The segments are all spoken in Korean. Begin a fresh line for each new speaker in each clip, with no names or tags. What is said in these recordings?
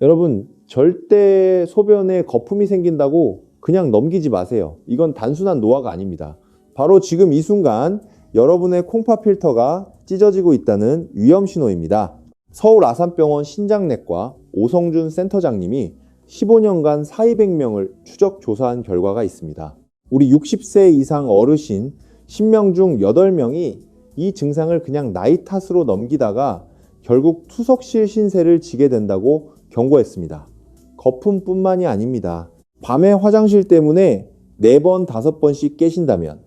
여러분, 절대 소변에 거품이 생긴다고 그냥 넘기지 마세요. 이건 단순한 노화가 아닙니다. 바로 지금 이 순간 여러분의 콩팥 필터가 찢어지고 있다는 위험 신호입니다. 서울 아산병원 신장내과 오성준 센터장님이 15년간 4,200명을 추적 조사한 결과가 있습니다. 우리 60세 이상 어르신 10명 중 8명이 이 증상을 그냥 나이 탓으로 넘기다가 결국 투석실 신세를 지게 된다고 경고했습니다. 거품뿐만이 아닙니다. 밤에 화장실 때문에 4번, 5번씩 깨신다면,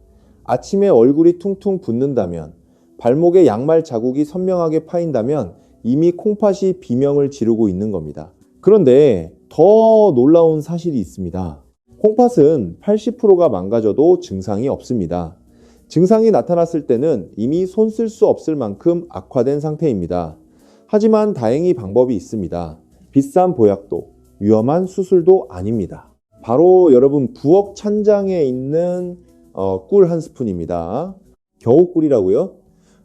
아침에 얼굴이 퉁퉁 붓는다면, 발목에 양말 자국이 선명하게 파인다면 이미 콩팥이 비명을 지르고 있는 겁니다. 그런데 더 놀라운 사실이 있습니다. 콩팥은 80%가 망가져도 증상이 없습니다. 증상이 나타났을 때는 이미 손 쓸 수 없을 만큼 악화된 상태입니다. 하지만 다행히 방법이 있습니다. 비싼 보약도, 위험한 수술도 아닙니다. 바로 여러분 부엌 찬장에 있는 꿀 한 스푼입니다. 겨우 꿀이라고요?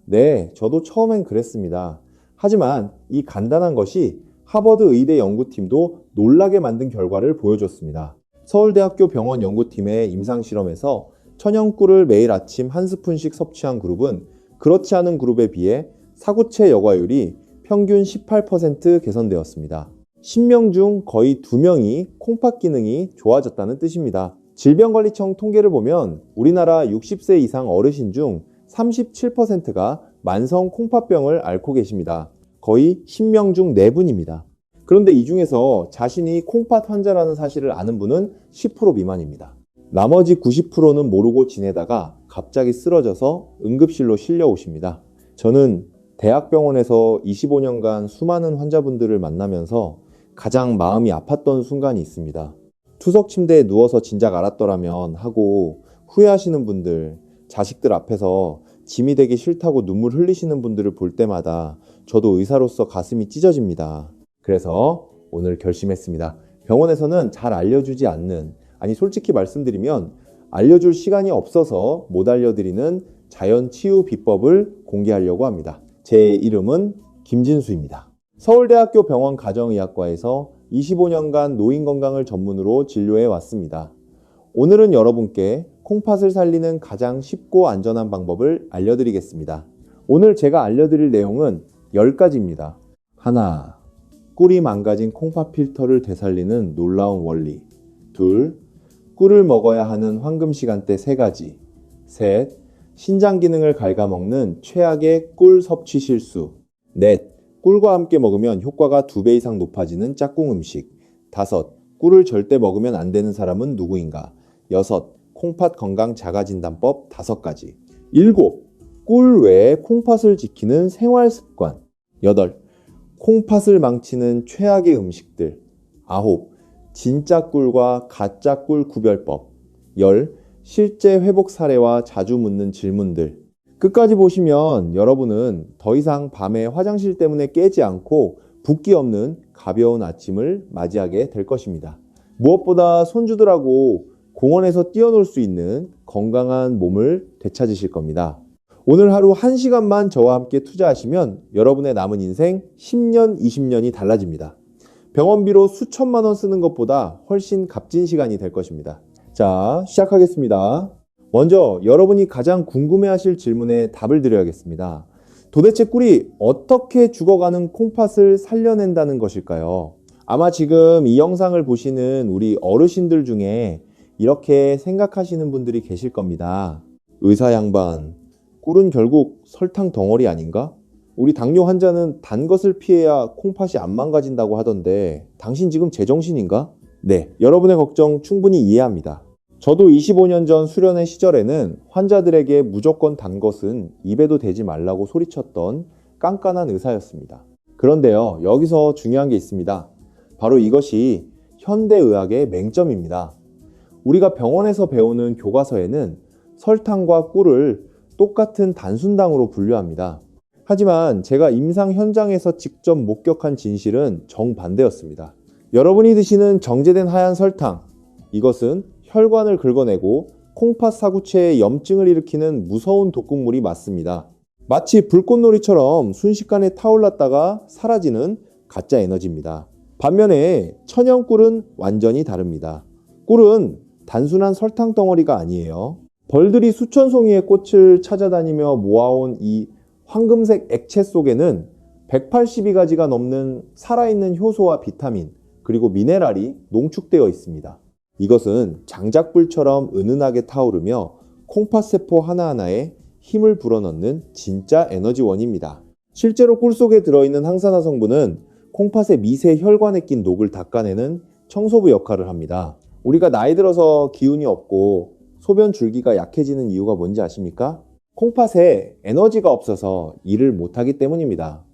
네, 저도 처음엔 그랬습니다. 하지만 이 간단한 것이 하버드 의대 연구팀도 놀라게 만든 결과를 보여줬습니다. 서울대학교 병원 연구팀의 임상실험에서 천연꿀을 매일 아침 한 스푼씩 섭취한 그룹은 그렇지 않은 그룹에 비해 사구체 여과율이 평균 18% 개선되었습니다. 10명 중 거의 2명이 콩팥 기능이 좋아졌다는 뜻입니다. 질병관리청 통계를 보면 우리나라 60세 이상 어르신 중 37%가 만성 콩팥병을 앓고 계십니다. 거의 10명 중 4분입니다. 그런데 이 중에서 자신이 콩팥 환자라는 사실을 아는 분은 10% 미만입니다. 나머지 90%는 모르고 지내다가 갑자기 쓰러져서 응급실로 실려 오십니다. 저는 대학병원에서 25년간 수많은 환자분들을 만나면서 가장 마음이 아팠던 순간이 있습니다. 투석 침대에 누워서 진작 알았더라면 하고 후회하시는 분들, 자식들 앞에서 짐이 되기 싫다고 눈물 흘리시는 분들을 볼 때마다 저도 의사로서 가슴이 찢어집니다. 그래서 오늘 결심했습니다. 병원에서는 잘 알려주지 않는, 아니 솔직히 말씀드리면 알려줄 시간이 없어서 못 알려드리는 자연 치유 비법을 공개하려고 합니다. 제 이름은 김진수입니다. 서울대학교 병원 가정의학과에서 25년간 노인 건강을 전문으로 진료해 왔습니다. 오늘은 여러분께 콩팥을 살리는 가장 쉽고 안전한 방법을 알려드리겠습니다. 오늘 제가 알려드릴 내용은 10가지입니다. 하나, 꿀이 망가진 콩팥 필터를 되살리는 놀라운 원리. 둘, 꿀을 먹어야 하는 황금 시간대 3가지. 셋, 신장 기능을 갉아먹는 최악의 꿀 섭취 실수. 넷, 꿀과 함께 먹으면 효과가 2배 이상 높아지는 짝꿍 음식. 5, 꿀을 절대 먹으면 안 되는 사람은 누구인가. 6, 콩팥 건강 자가 진단법 5가지. 7, 꿀 외에 콩팥을 지키는 생활 습관. 8, 콩팥을 망치는 최악의 음식들. 9, 진짜 꿀과 가짜 꿀 구별법. 10, 실제 회복 사례와 자주 묻는 질문들. 끝까지 보시면 여러분은 더 이상 밤에 화장실 때문에 깨지 않고 붓기 없는 가벼운 아침을 맞이하게 될 것입니다. 무엇보다 손주들하고 공원에서 뛰어놀 수 있는 건강한 몸을 되찾으실 겁니다. 오늘 하루 1시간만 저와 함께 투자하시면 여러분의 남은 인생 10년, 20년이 달라집니다. 병원비로 수천만 원 쓰는 것보다 훨씬 값진 시간이 될 것입니다. 자, 시작하겠습니다. 먼저 여러분이 가장 궁금해하실 질문에 답을 드려야겠습니다. 도대체 꿀이 어떻게 죽어가는 콩팥을 살려낸다는 것일까요? 아마 지금 이 영상을 보시는 우리 어르신들 중에 이렇게 생각하시는 분들이 계실 겁니다. 의사 양반, 꿀은 결국 설탕 덩어리 아닌가? 우리 당뇨 환자는 단 것을 피해야 콩팥이 안 망가진다고 하던데 당신 지금 제정신인가? 네, 여러분의 걱정 충분히 이해합니다. 저도 25년 전 수련회 시절에는 환자들에게 무조건 단 것은 입에도 대지 말라고 소리쳤던 깐깐한 의사였습니다. 그런데요, 여기서 중요한 게 있습니다. 바로 이것이 현대의학의 맹점입니다. 우리가 병원에서 배우는 교과서에는 설탕과 꿀을 똑같은 단순당으로 분류합니다. 하지만 제가 임상 현장에서 직접 목격한 진실은 정반대였습니다. 여러분이 드시는 정제된 하얀 설탕, 이것은 혈관을 긁어내고 콩팥 사구체에 염증을 일으키는 무서운 독극물이 맞습니다. 마치 불꽃놀이처럼 순식간에 타올랐다가 사라지는 가짜 에너지입니다. 반면에 천연 꿀은 완전히 다릅니다. 꿀은 단순한 설탕 덩어리가 아니에요. 벌들이 수천 송이의 꽃을 찾아다니며 모아온 이 황금색 액체 속에는 182가지가 넘는 살아있는 효소와 비타민, 그리고 미네랄이 농축되어 있습니다. 이것은 장작불처럼 은은하게 타오르며 콩팥세포 하나하나에 힘을 불어넣는 진짜 에너지원입니다. 실제로 꿀 속에 들어있는 항산화 성분은 콩팥의 미세 혈관에 낀 녹을 닦아내는 청소부 역할을 합니다. 우리가 나이 들어서 기운이 없고 소변 줄기가 약해지는 이유가 뭔지 아십니까? 콩팥에 에너지가 없어서 일을 못하기 때문입니다.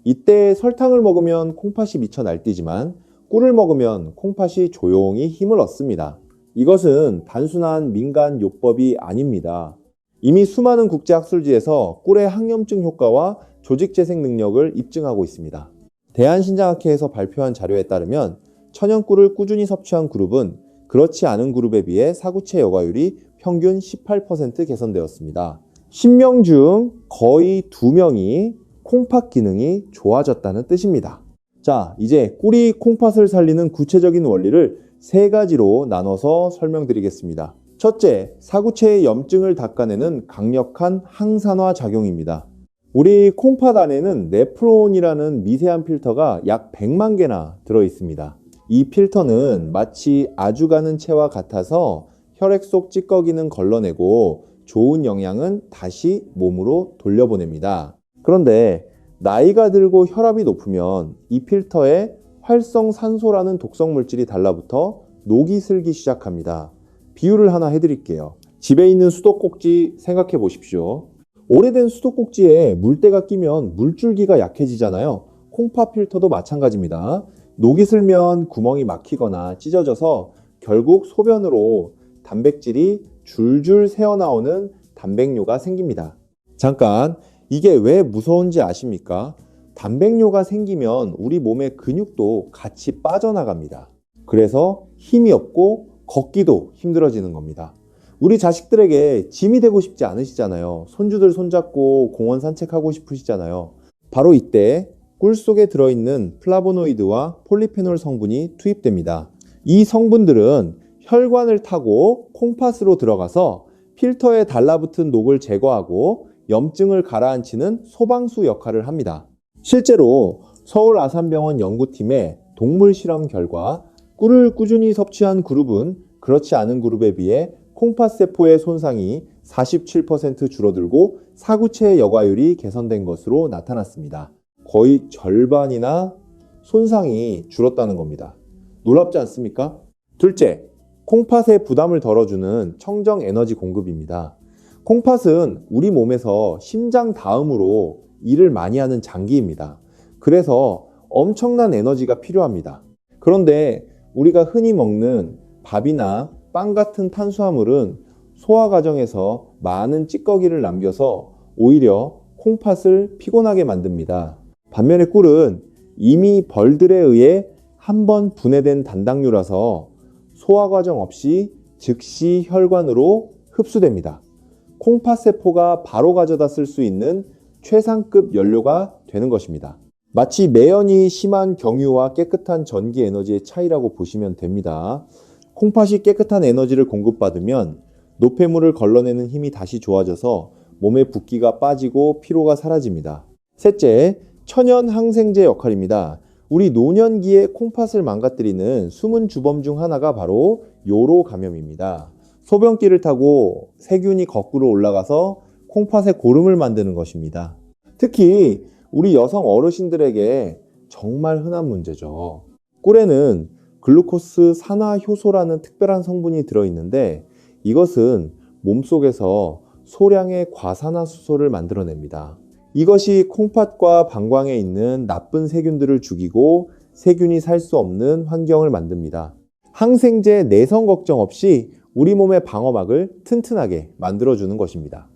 이때 설탕을 먹으면 콩팥이 미쳐 날뛰지만 꿀을 먹으면 콩팥이 조용히 힘을 얻습니다. 이것은 단순한 민간 요법이 아닙니다. 이미 수많은 국제학술지에서 꿀의 항염증 효과와 조직재생 능력을 입증하고 있습니다. 대한신장학회에서 발표한 자료에 따르면 천연꿀을 꾸준히 섭취한 그룹은 그렇지 않은 그룹에 비해 사구체 여과율이 평균 18% 개선되었습니다. 10명 중 거의 2명이 콩팥 기능이 좋아졌다는 뜻입니다. 자, 이제 꿀이 콩팥을 살리는 구체적인 원리를 3가지로 나눠서 설명드리겠습니다. 첫째, 사구체의 염증을 닦아내는 강력한 항산화 작용입니다. 우리 콩팥 안에는 네프론이라는 미세한 필터가 약 100만 개나 들어있습니다. 이 필터는 마치 아주 가는 채와 같아서 혈액 속 찌꺼기는 걸러내고 좋은 영양은 다시 몸으로 돌려보냅니다. 그런데 나이가 들고 혈압이 높으면 이 필터에 활성산소라는 독성 물질이 달라붙어 녹이 슬기 시작합니다. 비유를 하나 해드릴게요. 집에 있는 수도꼭지 생각해 보십시오. 오래된 수도꼭지에 물때가 끼면 물줄기가 약해지잖아요. 콩팥 필터도 마찬가지입니다. 녹이 슬면 구멍이 막히거나 찢어져서 결국 소변으로 단백질이 줄줄 새어나오는 단백뇨가 생깁니다. 잠깐, 이게 왜 무서운지 아십니까? 단백뇨가 생기면 우리 몸의 근육도 같이 빠져나갑니다. 그래서 힘이 없고 걷기도 힘들어지는 겁니다. 우리 자식들에게 짐이 되고 싶지 않으시잖아요. 손주들 손잡고 공원 산책하고 싶으시잖아요. 바로 이때 꿀 속에 들어있는 플라보노이드와 폴리페놀 성분이 투입됩니다. 이 성분들은 혈관을 타고 콩팥으로 들어가서 필터에 달라붙은 녹을 제거하고 염증을 가라앉히는 소방수 역할을 합니다. 실제로 서울 아산병원 연구팀의 동물 실험 결과 꿀을 꾸준히 섭취한 그룹은 그렇지 않은 그룹에 비해 콩팥세포의 손상이 47% 줄어들고 사구체의 여과율이 개선된 것으로 나타났습니다. 거의 절반이나 손상이 줄었다는 겁니다. 놀랍지 않습니까? 둘째, 콩팥의 부담을 덜어주는 청정 에너지 공급입니다. 콩팥은 우리 몸에서 심장 다음으로 일을 많이 하는 장기입니다. 그래서 엄청난 에너지가 필요합니다. 그런데 우리가 흔히 먹는 밥이나 빵 같은 탄수화물은 소화 과정에서 많은 찌꺼기를 남겨서 오히려 콩팥을 피곤하게 만듭니다. 반면에 꿀은 이미 벌들에 의해 한번 분해된 단당류라서 소화 과정 없이 즉시 혈관으로 흡수됩니다. 콩팥세포가 바로 가져다 쓸 수 있는 최상급 연료가 되는 것입니다. 마치 매연이 심한 경유와 깨끗한 전기 에너지의 차이라고 보시면 됩니다. 콩팥이 깨끗한 에너지를 공급받으면 노폐물을 걸러내는 힘이 다시 좋아져서 몸의 붓기가 빠지고 피로가 사라집니다. 셋째, 천연 항생제 역할입니다. 우리 노년기에 콩팥을 망가뜨리는 숨은 주범 중 하나가 바로 요로 감염입니다. 소변기를 타고 세균이 거꾸로 올라가서 콩팥에 고름을 만드는 것입니다. 특히 우리 여성 어르신들에게 정말 흔한 문제죠. 꿀에는 글루코스 산화 효소라는 특별한 성분이 들어있는데 이것은 몸속에서 소량의 과산화수소를 만들어냅니다. 이것이 콩팥과 방광에 있는 나쁜 세균들을 죽이고 세균이 살 수 없는 환경을 만듭니다. 항생제 내성 걱정 없이 우리 몸의 방어막을 튼튼하게 만들어주는 것입니다.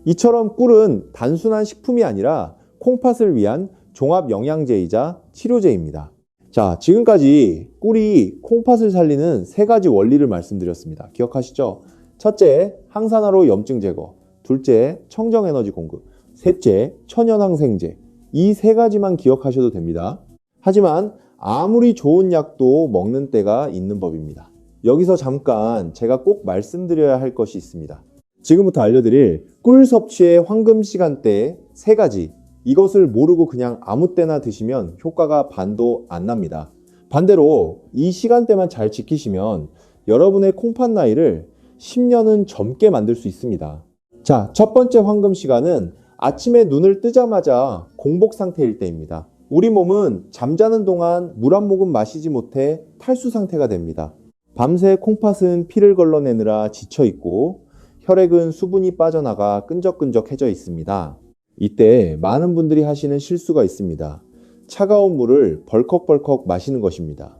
이처럼 꿀은 단순한 식품이 아니라 콩팥을 위한 종합 영양제이자 치료제입니다. 자, 지금까지 꿀이 콩팥을 살리는 3가지 원리를 말씀드렸습니다. 기억하시죠? 첫째, 항산화로 염증 제거. 둘째, 청정 에너지 공급. 셋째, 천연 항생제. 이 3가지만 기억하셔도 됩니다. 하지만 아무리 좋은 약도 먹는 때가 있는 법입니다. 여기서 잠깐 제가 꼭 말씀드려야 할 것이 있습니다. 지금부터 알려드릴 꿀 섭취의 황금 시간대 3가지, 이것을 모르고 그냥 아무 때나 드시면 효과가 반도 안 납니다. 반대로 이 시간대만 잘 지키시면 여러분의 콩팥 나이를 10년은 젊게 만들 수 있습니다. 자, 첫 번째 황금 시간은 아침에 눈을 뜨자마자 공복 상태일 때입니다. 우리 몸은 잠자는 동안 물 한 모금 마시지 못해 탈수 상태가 됩니다. 밤새 콩팥은 피를 걸러내느라 지쳐 있고 혈액은 수분이 빠져나가 끈적끈적해져 있습니다. 이때 많은 분들이 하시는 실수가 있습니다. 차가운 물을 벌컥벌컥 마시는 것입니다.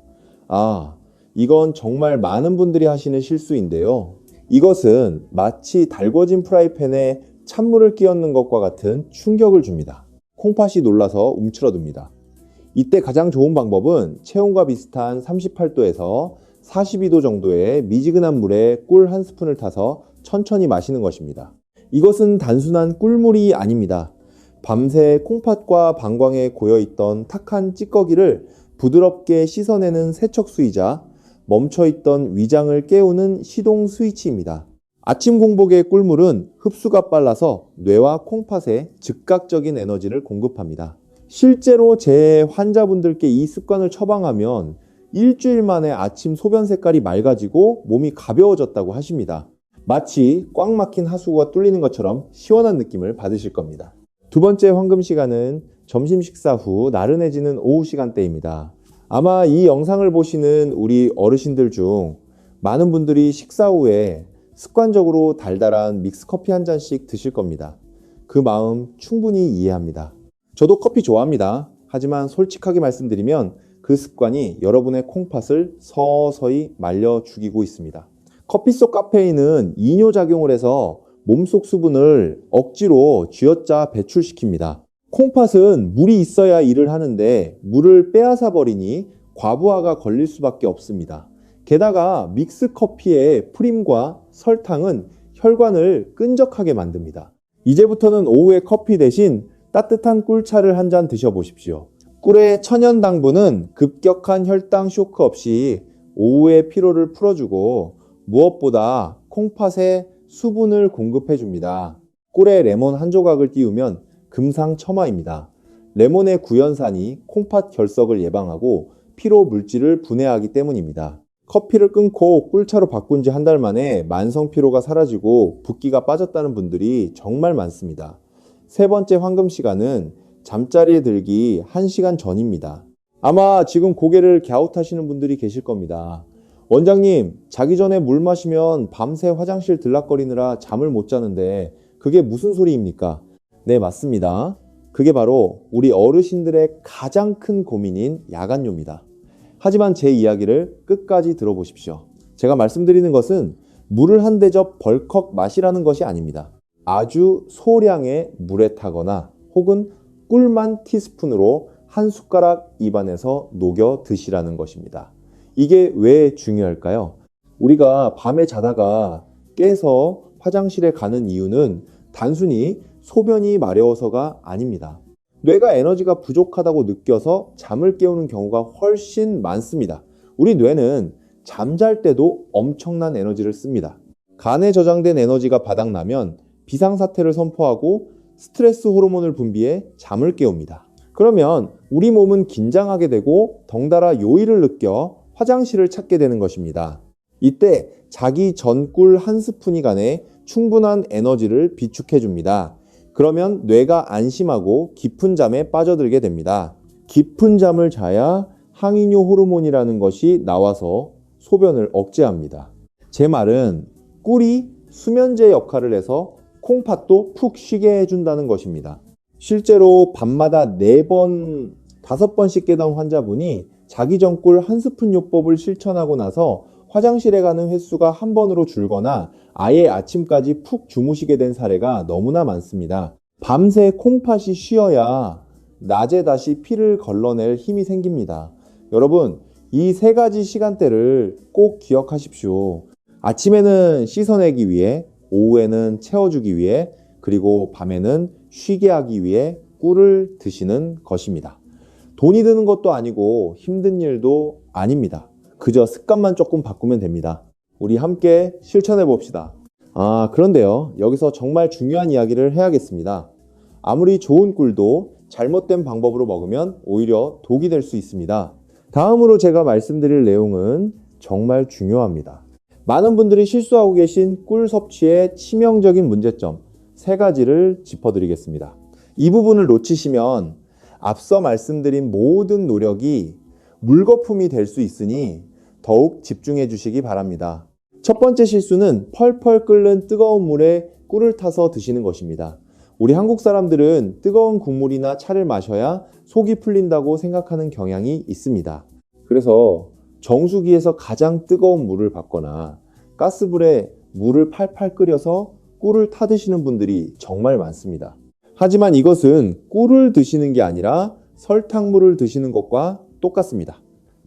이건 정말 많은 분들이 하시는 실수인데요. 이것은 마치 달궈진 프라이팬에 찬물을 끼얹는 것과 같은 충격을 줍니다. 콩팥이 놀라서 움츠러듭니다. 이때 가장 좋은 방법은 체온과 비슷한 38도에서 42도 정도의 미지근한 물에 꿀 한 스푼을 타서 천천히 마시는 것입니다. 이것은 단순한 꿀물이 아닙니다. 밤새 콩팥과 방광에 고여있던 탁한 찌꺼기를 부드럽게 씻어내는 세척수이자 멈춰있던 위장을 깨우는 시동 스위치입니다. 아침 공복의 꿀물은 흡수가 빨라서 뇌와 콩팥에 즉각적인 에너지를 공급합니다. 실제로 제 환자분들께 이 습관을 처방하면 일주일 만에 아침 소변 색깔이 맑아지고 몸이 가벼워졌다고 하십니다. 마치 꽉 막힌 하수구가 뚫리는 것처럼 시원한 느낌을 받으실 겁니다. 두 번째 황금 시간은 점심 식사 후 나른해지는 오후 시간대입니다. 아마 이 영상을 보시는 우리 어르신들 중 많은 분들이 식사 후에 습관적으로 달달한 믹스커피 한 잔씩 드실 겁니다. 그 마음 충분히 이해합니다. 저도 커피 좋아합니다. 하지만 솔직하게 말씀드리면 그 습관이 여러분의 콩팥을 서서히 말려 죽이고 있습니다. 커피 속 카페인은 이뇨작용을 해서 몸속 수분을 억지로 쥐어짜 배출시킵니다. 콩팥은 물이 있어야 일을 하는데 물을 빼앗아 버리니 과부하가 걸릴 수밖에 없습니다. 게다가 믹스커피의 프림과 설탕은 혈관을 끈적하게 만듭니다. 이제부터는 오후에 커피 대신 따뜻한 꿀차를 한 잔 드셔보십시오. 꿀의 천연 당분은 급격한 혈당 쇼크 없이 오후의 피로를 풀어주고 무엇보다 콩팥에 수분을 공급해 줍니다. 꿀에 레몬 한 조각을 띄우면 금상첨화입니다. 레몬의 구연산이 콩팥 결석을 예방하고 피로 물질을 분해하기 때문입니다. 커피를 끊고 꿀차로 바꾼 지 한 달 만에 만성 피로가 사라지고 붓기가 빠졌다는 분들이 정말 많습니다. 세 번째 황금 시간은 잠자리에 들기 1시간 전입니다. 아마 지금 고개를 갸웃하시는 분들이 계실 겁니다. 원장님, 자기 전에 물 마시면 밤새 화장실 들락거리느라 잠을 못 자는데 그게 무슨 소리입니까? 네, 맞습니다. 그게 바로 우리 어르신들의 가장 큰 고민인 야간뇨입니다. 하지만 제 이야기를 끝까지 들어보십시오. 제가 말씀드리는 것은 물을 한 대접 벌컥 마시라는 것이 아닙니다. 아주 소량의 물에 타거나 혹은 꿀만 티스푼으로 한 숟가락 입안에서 녹여 드시라는 것입니다. 이게 왜 중요할까요? 우리가 밤에 자다가 깨서 화장실에 가는 이유는 단순히 소변이 마려워서가 아닙니다. 뇌가 에너지가 부족하다고 느껴서 잠을 깨우는 경우가 훨씬 많습니다. 우리 뇌는 잠잘 때도 엄청난 에너지를 씁니다. 간에 저장된 에너지가 바닥나면 비상사태를 선포하고 스트레스 호르몬을 분비해 잠을 깨웁니다. 그러면 우리 몸은 긴장하게 되고 덩달아 요일을 느껴 화장실을 찾게 되는 것입니다. 이때 자기 전 꿀 한 스푼이 간에 충분한 에너지를 비축해 줍니다. 그러면 뇌가 안심하고 깊은 잠에 빠져들게 됩니다. 깊은 잠을 자야 항이뇨 호르몬이라는 것이 나와서 소변을 억제합니다. 제 말은 꿀이 수면제 역할을 해서 콩팥도 푹 쉬게 해준다는 것입니다. 실제로 밤마다 4번, 5번씩 깨던 환자분이 자기 전 꿀 한 스푼 요법을 실천하고 나서 화장실에 가는 횟수가 한 번으로 줄거나 아예 아침까지 푹 주무시게 된 사례가 너무나 많습니다. 밤새 콩팥이 쉬어야 낮에 다시 피를 걸러낼 힘이 생깁니다. 여러분, 이 3가지 시간대를 꼭 기억하십시오. 아침에는 씻어내기 위해, 오후에는 채워주기 위해, 그리고 밤에는 쉬게 하기 위해 꿀을 드시는 것입니다. 돈이 드는 것도 아니고 힘든 일도 아닙니다. 그저 습관만 조금 바꾸면 됩니다. 우리 함께 실천해 봅시다. 그런데요. 여기서 정말 중요한 이야기를 해야겠습니다. 아무리 좋은 꿀도 잘못된 방법으로 먹으면 오히려 독이 될 수 있습니다. 다음으로 제가 말씀드릴 내용은 정말 중요합니다. 많은 분들이 실수하고 계신 꿀 섭취의 치명적인 문제점 3가지를 짚어드리겠습니다. 이 부분을 놓치시면 앞서 말씀드린 모든 노력이 물거품이 될 수 있으니 더욱 집중해 주시기 바랍니다. 첫 번째 실수는 펄펄 끓는 뜨거운 물에 꿀을 타서 드시는 것입니다. 우리 한국 사람들은 뜨거운 국물이나 차를 마셔야 속이 풀린다고 생각하는 경향이 있습니다. 그래서 정수기에서 가장 뜨거운 물을 받거나 가스불에 물을 팔팔 끓여서 꿀을 타드시는 분들이 정말 많습니다. 하지만 이것은 꿀을 드시는 게 아니라 설탕물을 드시는 것과 똑같습니다.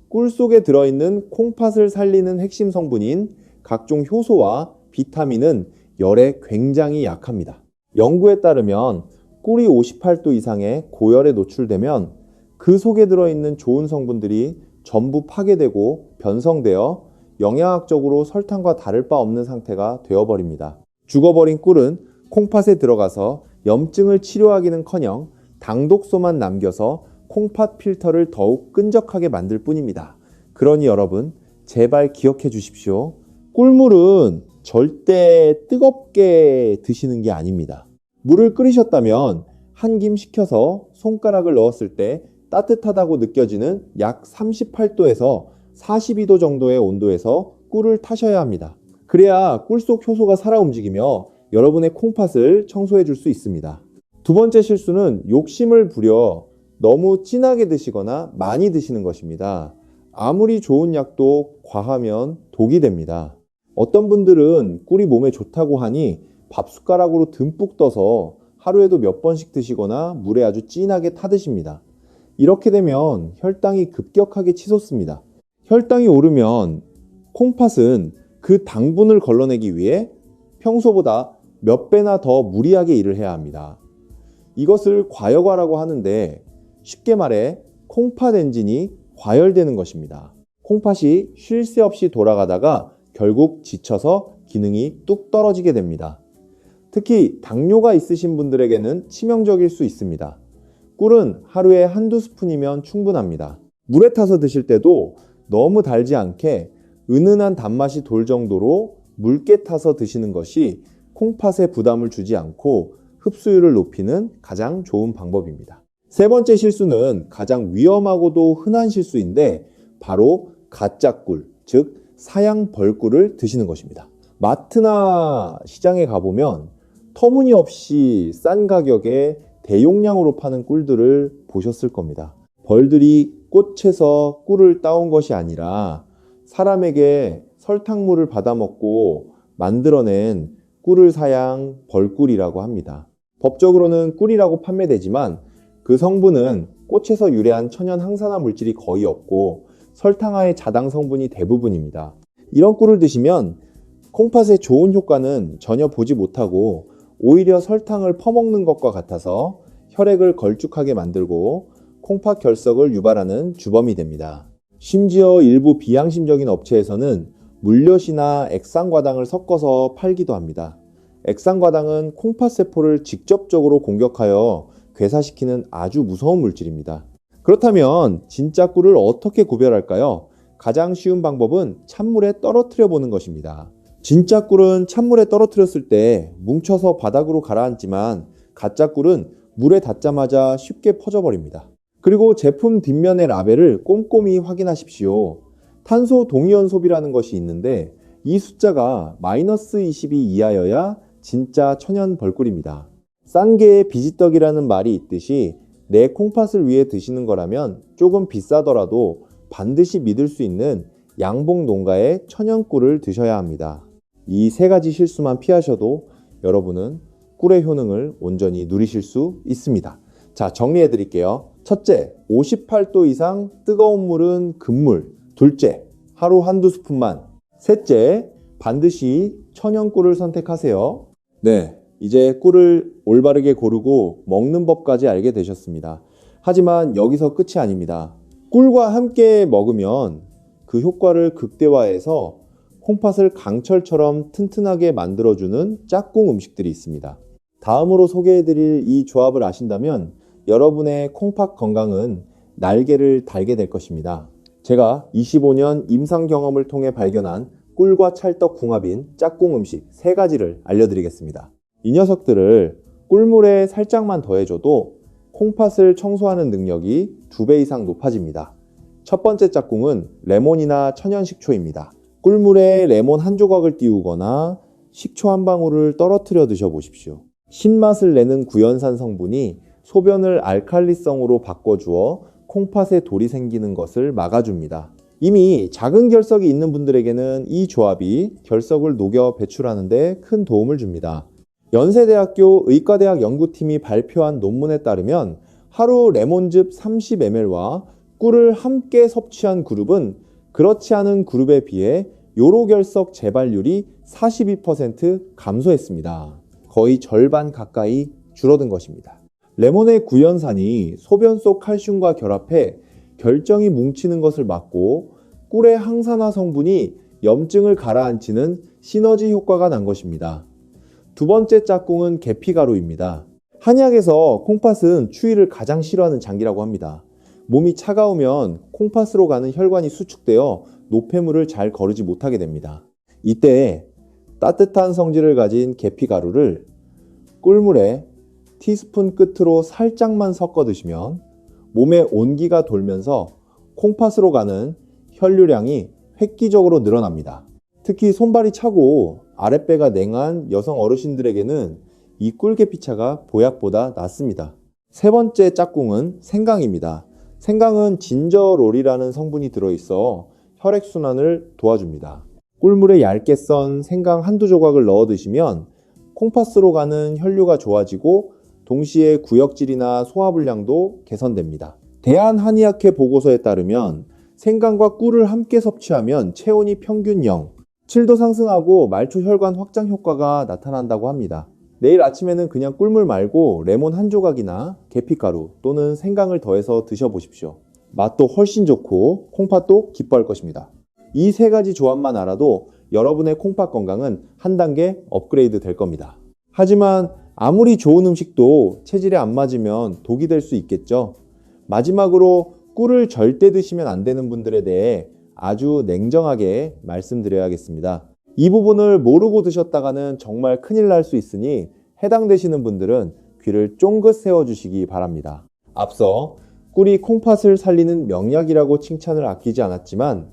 꿀 속에 들어있는 콩팥을 살리는 핵심 성분인 각종 효소와 비타민은 열에 굉장히 약합니다. 연구에 따르면 꿀이 58도 이상의 고열에 노출되면 그 속에 들어있는 좋은 성분들이 전부 파괴되고 변성되어 영양학적으로 설탕과 다를 바 없는 상태가 되어버립니다. 죽어버린 꿀은 콩팥에 들어가서 염증을 치료하기는커녕 당독소만 남겨서 콩팥 필터를 더욱 끈적하게 만들 뿐입니다. 그러니 여러분 제발 기억해 주십시오. 꿀물은 절대 뜨겁게 드시는 게 아닙니다. 물을 끓이셨다면 한 김 식혀서 손가락을 넣었을 때 따뜻하다고 느껴지는 약 38도에서 42도 정도의 온도에서 꿀을 타셔야 합니다. 그래야 꿀 속 효소가 살아 움직이며 여러분의 콩팥을 청소해 줄 수 있습니다. 두 번째 실수는 욕심을 부려 너무 진하게 드시거나 많이 드시는 것입니다. 아무리 좋은 약도 과하면 독이 됩니다. 어떤 분들은 꿀이 몸에 좋다고 하니 밥숟가락으로 듬뿍 떠서 하루에도 몇 번씩 드시거나 물에 아주 진하게 타드십니다. 이렇게 되면 혈당이 급격하게 치솟습니다. 혈당이 오르면 콩팥은 그 당분을 걸러내기 위해 평소보다 몇 배나 더 무리하게 일을 해야 합니다. 이것을 과열화라고 하는데 쉽게 말해 콩팥 엔진이 과열되는 것입니다. 콩팥이 쉴 새 없이 돌아가다가 결국 지쳐서 기능이 뚝 떨어지게 됩니다. 특히 당뇨가 있으신 분들에게는 치명적일 수 있습니다. 꿀은 하루에 한두 스푼이면 충분합니다. 물에 타서 드실 때도 너무 달지 않게 은은한 단맛이 돌 정도로 묽게 타서 드시는 것이 콩팥에 부담을 주지 않고 흡수율을 높이는 가장 좋은 방법입니다. 세 번째 실수는 가장 위험하고도 흔한 실수인데 바로 가짜 꿀, 즉 사양 벌꿀을 드시는 것입니다. 마트나 시장에 가보면 터무니없이 싼 가격에 대용량으로 파는 꿀들을 보셨을 겁니다. 벌들이 꽃에서 꿀을 따온 것이 아니라 사람에게 설탕물을 받아먹고 만들어낸 꿀을 사양 벌꿀이라고 합니다. 법적으로는 꿀이라고 판매되지만 그 성분은 꽃에서 유래한 천연 항산화 물질이 거의 없고 설탕화의 자당 성분이 대부분입니다. 이런 꿀을 드시면 콩팥의 좋은 효과는 전혀 보지 못하고 오히려 설탕을 퍼먹는 것과 같아서 혈액을 걸쭉하게 만들고 콩팥 결석을 유발하는 주범이 됩니다. 심지어 일부 비양심적인 업체에서는 물엿이나 액상과당을 섞어서 팔기도 합니다. 액상과당은 콩팥세포를 직접적으로 공격하여 괴사시키는 아주 무서운 물질입니다. 그렇다면 진짜 꿀을 어떻게 구별할까요? 가장 쉬운 방법은 찬물에 떨어뜨려 보는 것입니다. 진짜 꿀은 찬물에 떨어뜨렸을 때 뭉쳐서 바닥으로 가라앉지만 가짜 꿀은 물에 닿자마자 쉽게 퍼져버립니다. 그리고 제품 뒷면의 라벨을 꼼꼼히 확인하십시오. 탄소 동위원소비라는 것이 있는데 이 숫자가 -22 이하여야 진짜 천연 벌꿀입니다. 싼 게 비지떡이라는 말이 있듯이 내 콩팥을 위해 드시는 거라면 조금 비싸더라도 반드시 믿을 수 있는 양봉 농가의 천연 꿀을 드셔야 합니다. 이 3가지 실수만 피하셔도 여러분은 꿀의 효능을 온전히 누리실 수 있습니다. 자, 정리해 드릴게요. 첫째, 58도 이상 뜨거운 물은 금물. 둘째, 하루 한두 스푼만. 셋째, 반드시 천연 꿀을 선택하세요. 네, 이제 꿀을 올바르게 고르고 먹는 법까지 알게 되셨습니다. 하지만 여기서 끝이 아닙니다. 꿀과 함께 먹으면 그 효과를 극대화해서 콩팥을 강철처럼 튼튼하게 만들어주는 짝꿍 음식들이 있습니다. 다음으로 소개해드릴 이 조합을 아신다면 여러분의 콩팥 건강은 날개를 달게 될 것입니다. 제가 25년 임상 경험을 통해 발견한 꿀과 찰떡 궁합인 짝꿍 음식 3가지를 알려드리겠습니다. 이 녀석들을 꿀물에 살짝만 더해줘도 콩팥을 청소하는 능력이 2배 이상 높아집니다. 첫 번째 짝꿍은 레몬이나 천연 식초입니다. 꿀물에 레몬 한 조각을 띄우거나 식초 한 방울을 떨어뜨려 드셔보십시오. 신맛을 내는 구연산 성분이 소변을 알칼리성으로 바꿔주어 콩팥에 돌이 생기는 것을 막아줍니다. 이미 작은 결석이 있는 분들에게는 이 조합이 결석을 녹여 배출하는 데 큰 도움을 줍니다. 연세대학교 의과대학 연구팀이 발표한 논문에 따르면 하루 레몬즙 30ml와 꿀을 함께 섭취한 그룹은 그렇지 않은 그룹에 비해 요로결석 재발률이 42% 감소했습니다. 거의 절반 가까이 줄어든 것입니다. 레몬의 구연산이 소변 속 칼슘과 결합해 결정이 뭉치는 것을 막고 꿀의 항산화 성분이 염증을 가라앉히는 시너지 효과가 난 것입니다. 두 번째 짝꿍은 계피가루입니다. 한의학에서 콩팥은 추위를 가장 싫어하는 장기라고 합니다. 몸이 차가우면 콩팥으로 가는 혈관이 수축되어 노폐물을 잘 거르지 못하게 됩니다. 이때 따뜻한 성질을 가진 계피가루를 꿀물에 티스푼 끝으로 살짝만 섞어 드시면 몸에 온기가 돌면서 콩팥으로 가는 혈류량이 획기적으로 늘어납니다. 특히 손발이 차고 아랫배가 냉한 여성 어르신들에게는 이 꿀계피차가 보약보다 낫습니다. 세 번째 짝꿍은 생강입니다. 생강은 진저롤이라는 성분이 들어있어 혈액순환을 도와줍니다. 꿀물에 얇게 썬 생강 한두 조각을 넣어 드시면 콩팥으로 가는 혈류가 좋아지고 동시에 구역질이나 소화불량도 개선됩니다. 대한한의학회 보고서에 따르면 생강과 꿀을 함께 섭취하면 체온이 평균 0, 7도 상승하고 말초 혈관 확장 효과가 나타난다고 합니다. 내일 아침에는 그냥 꿀물 말고 레몬 한 조각이나 계피가루 또는 생강을 더해서 드셔보십시오. 맛도 훨씬 좋고 콩팥도 기뻐할 것입니다. 이 3가지 조합만 알아도 여러분의 콩팥 건강은 한 단계 업그레이드 될 겁니다. 하지만 아무리 좋은 음식도 체질에 안 맞으면 독이 될 수 있겠죠. 마지막으로 꿀을 절대 드시면 안 되는 분들에 대해 아주 냉정하게 말씀드려야겠습니다. 이 부분을 모르고 드셨다가는 정말 큰일 날 수 있으니 해당되시는 분들은 귀를 쫑긋 세워주시기 바랍니다. 앞서 꿀이 콩팥을 살리는 명약이라고 칭찬을 아끼지 않았지만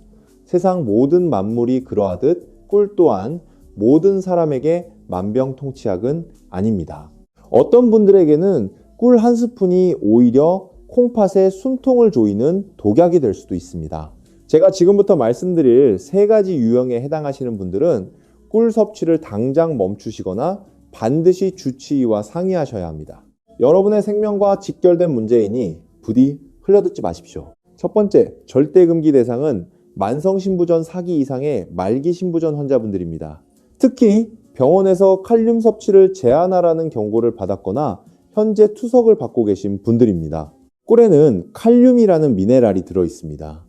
세상 모든 만물이 그러하듯 꿀 또한 모든 사람에게 만병통치약은 아닙니다. 어떤 분들에게는 꿀 한 스푼이 오히려 콩팥에 숨통을 조이는 독약이 될 수도 있습니다. 제가 지금부터 말씀드릴 3가지 유형에 해당하시는 분들은 꿀 섭취를 당장 멈추시거나 반드시 주치의와 상의하셔야 합니다. 여러분의 생명과 직결된 문제이니 부디 흘려듣지 마십시오. 첫 번째, 절대금기 대상은 만성신부전 4기 이상의 말기신부전 환자분들입니다. 특히 병원에서 칼륨 섭취를 제한하라는 경고를 받았거나 현재 투석을 받고 계신 분들입니다. 꿀에는 칼륨이라는 미네랄이 들어있습니다.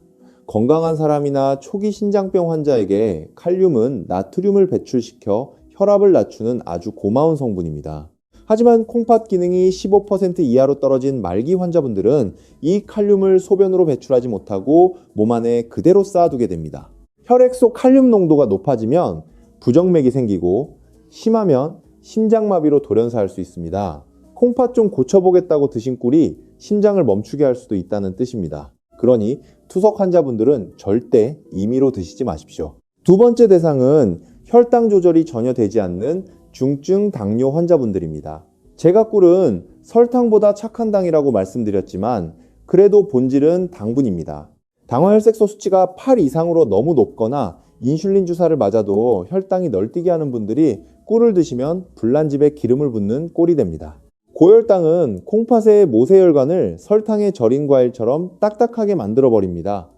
건강한 사람이나 초기 신장병 환자에게 칼륨은 나트륨을 배출시켜 혈압을 낮추는 아주 고마운 성분입니다. 하지만 콩팥 기능이 15% 이하로 떨어진 말기 환자분들은 이 칼륨을 소변으로 배출하지 못하고 몸 안에 그대로 쌓아두게 됩니다. 혈액 속 칼륨 농도가 높아지면 부정맥이 생기고 심하면 심장마비로 돌연사할 수 있습니다. 콩팥 좀 고쳐보겠다고 드신 꿀이 심장을 멈추게 할 수도 있다는 뜻입니다. 그러니 투석 환자분들은 절대 임의로 드시지 마십시오. 두 번째 대상은 혈당 조절이 전혀 되지 않는 중증 당뇨 환자분들입니다. 제가 꿀은 설탕보다 착한 당이라고 말씀드렸지만 그래도 본질은 당분입니다. 당화혈색소 수치가 8 이상으로 너무 높거나 인슐린 주사를 맞아도 혈당이 널뛰게 하는 분들이 꿀을 드시면 불난집에 기름을 붓는 꼴이 됩니다. 고혈당은 콩팥의 모세혈관을 설탕에 절인 과일처럼 딱딱하게 만들어버립니다.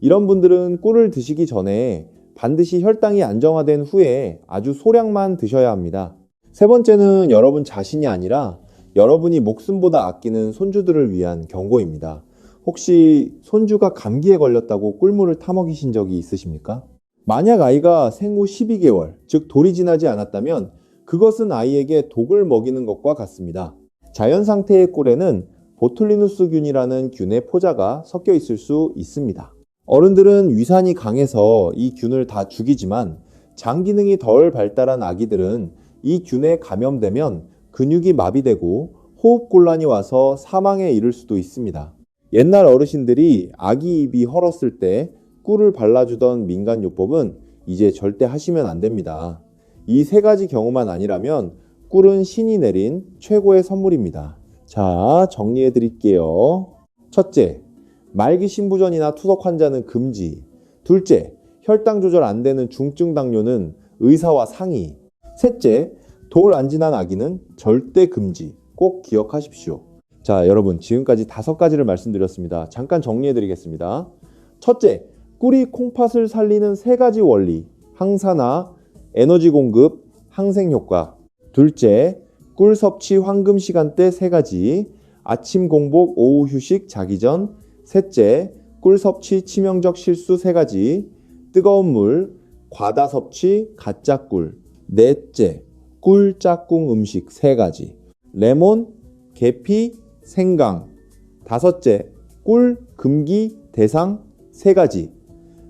이런 분들은 꿀을 드시기 전에 반드시 혈당이 안정화된 후에 아주 소량만 드셔야 합니다. 세 번째는 여러분 자신이 아니라 여러분이 목숨보다 아끼는 손주들을 위한 경고입니다. 혹시 손주가 감기에 걸렸다고 꿀물을 타먹이신 적이 있으십니까? 만약 아이가 생후 12개월, 즉 돌이 지나지 않았다면 그것은 아이에게 독을 먹이는 것과 같습니다. 자연 상태의 꿀에는 보툴리누스균이라는 균의 포자가 섞여 있을 수 있습니다. 어른들은 위산이 강해서 이 균을 다 죽이지만 장 기능이 덜 발달한 아기들은 이 균에 감염되면 근육이 마비되고 호흡 곤란이 와서 사망에 이를 수도 있습니다. 옛날 어르신들이 아기 입이 헐었을 때 꿀을 발라주던 민간요법은 이제 절대 하시면 안 됩니다. 이 세 가지 경우만 아니라면 꿀은 신이 내린 최고의 선물입니다. 자, 정리해 드릴게요. 첫째, 말기 신부전이나 투석 환자는 금지. 둘째, 혈당 조절 안 되는 중증 당뇨는 의사와 상의. 셋째, 돌 안 지난 아기는 절대 금지. 꼭 기억하십시오. 자, 여러분, 지금까지 5가지를 말씀드렸습니다. 잠깐 정리해 드리겠습니다. 첫째, 꿀이 콩팥을 살리는 3가지 원리. 항산화, 에너지 공급, 항생 효과. 둘째, 꿀 섭취 황금 시간대 3가지. 아침 공복, 오후 휴식, 자기 전. 셋째, 꿀 섭취 치명적 실수 3가지. 뜨거운 물, 과다 섭취, 가짜 꿀. 넷째, 꿀 짝꿍 음식 3가지. 레몬, 계피, 생강. 다섯째, 꿀 금기 대상 3가지.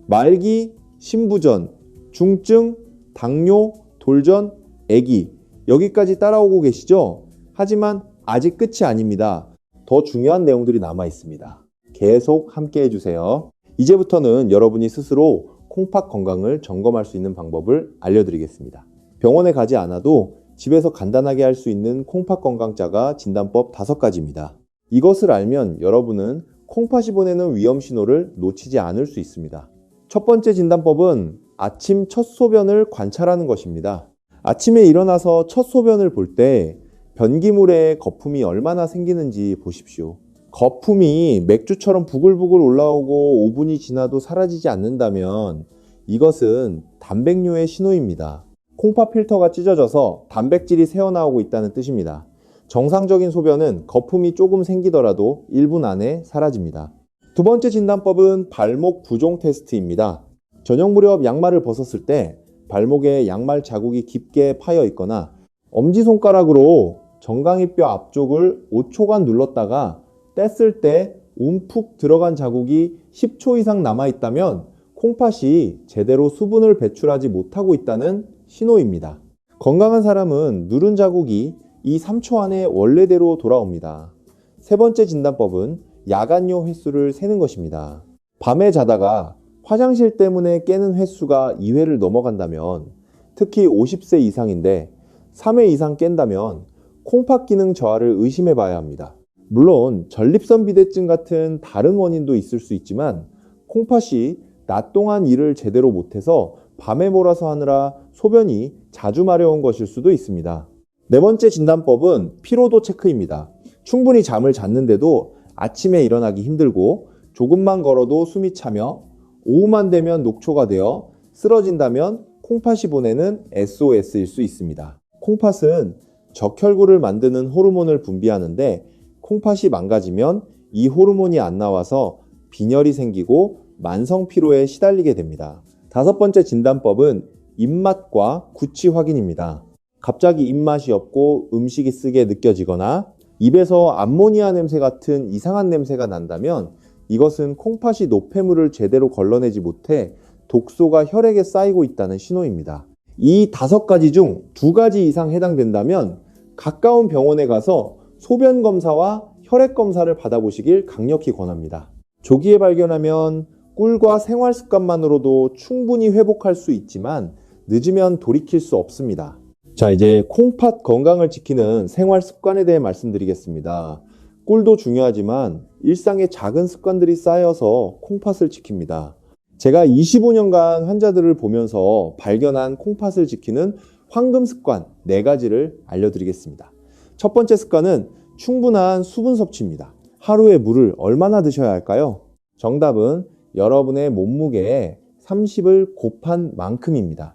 말기, 신부전, 중증, 당뇨, 돌전, 애기. 여기까지 따라오고 계시죠? 하지만 아직 끝이 아닙니다. 더 중요한 내용들이 남아 있습니다. 계속 함께 해주세요. 이제부터는 여러분이 스스로 콩팥 건강을 점검할 수 있는 방법을 알려드리겠습니다. 병원에 가지 않아도 집에서 간단하게 할 수 있는 콩팥 건강자가 진단법 5가지입니다. 이것을 알면 여러분은 콩팥이 보내는 위험 신호를 놓치지 않을 수 있습니다. 첫 번째 진단법은 아침 첫 소변을 관찰하는 것입니다. 아침에 일어나서 첫 소변을 볼 때 변기물에 거품이 얼마나 생기는지 보십시오. 거품이 맥주처럼 부글부글 올라오고 5분이 지나도 사라지지 않는다면 이것은 단백뇨의 신호입니다. 콩팥 필터가 찢어져서 단백질이 새어나오고 있다는 뜻입니다. 정상적인 소변은 거품이 조금 생기더라도 1분 안에 사라집니다. 두 번째 진단법은 발목 부종 테스트입니다. 저녁 무렵 양말을 벗었을 때 발목에 양말 자국이 깊게 파여 있거나 엄지손가락으로 정강이뼈 앞쪽을 5초간 눌렀다가 뗐을 때 움푹 들어간 자국이 10초 이상 남아있다면 콩팥이 제대로 수분을 배출하지 못하고 있다는 신호입니다. 건강한 사람은 누른 자국이 2-3초 안에 원래대로 돌아옵니다. 세 번째 진단법은 야간요 횟수를 세는 것입니다. 밤에 자다가 화장실 때문에 깨는 횟수가 2회를 넘어간다면, 특히 50세 이상인데 3회 이상 깬다면 콩팥 기능 저하를 의심해 봐야 합니다. 물론 전립선 비대증 같은 다른 원인도 있을 수 있지만 콩팥이 낮 동안 일을 제대로 못해서 밤에 몰아서 하느라 소변이 자주 마려운 것일 수도 있습니다. 네 번째 진단법은 피로도 체크입니다. 충분히 잠을 잤는데도 아침에 일어나기 힘들고 조금만 걸어도 숨이 차며 오후만 되면 녹초가 되어 쓰러진다면 콩팥이 보내는 SOS일 수 있습니다. 콩팥은 적혈구를 만드는 호르몬을 분비하는데 콩팥이 망가지면 이 호르몬이 안 나와서 빈혈이 생기고 만성 피로에 시달리게 됩니다. 다섯 번째 진단법은 입맛과 구취 확인입니다. 갑자기 입맛이 없고 음식이 쓰게 느껴지거나 입에서 암모니아 냄새 같은 이상한 냄새가 난다면 이것은 콩팥이 노폐물을 제대로 걸러내지 못해 독소가 혈액에 쌓이고 있다는 신호입니다. 이 5가지 중 2가지 이상 해당된다면 가까운 병원에 가서 소변 검사와 혈액 검사를 받아보시길 강력히 권합니다. 조기에 발견하면 꿀과 생활 습관만으로도 충분히 회복할 수 있지만 늦으면 돌이킬 수 없습니다. 자, 이제 콩팥 건강을 지키는 생활 습관에 대해 말씀드리겠습니다. 꿀도 중요하지만 일상의 작은 습관들이 쌓여서 콩팥을 지킵니다. 제가 25년간 환자들을 보면서 발견한 콩팥을 지키는 황금 습관 4가지를 알려드리겠습니다. 첫 번째 습관은 충분한 수분 섭취입니다. 하루에 물을 얼마나 드셔야 할까요? 정답은 여러분의 몸무게의 30을 곱한 만큼입니다.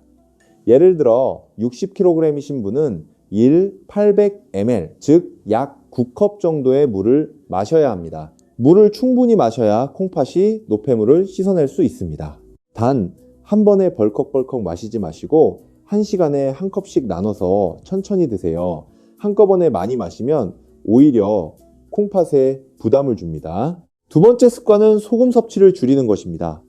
예를 들어 60kg이신 분은 800ml, 즉 약 9컵 정도의 물을 마셔야 합니다. 물을 충분히 마셔야 콩팥이 노폐물을 씻어낼 수 있습니다. 단, 한 번에 벌컥벌컥 마시지 마시고 1시간에 한 컵씩 나눠서 천천히 드세요. 한꺼번에 많이 마시면 오히려 콩팥에 부담을 줍니다. 두 번째 습관은 소금 섭취를 줄이는 것입니다.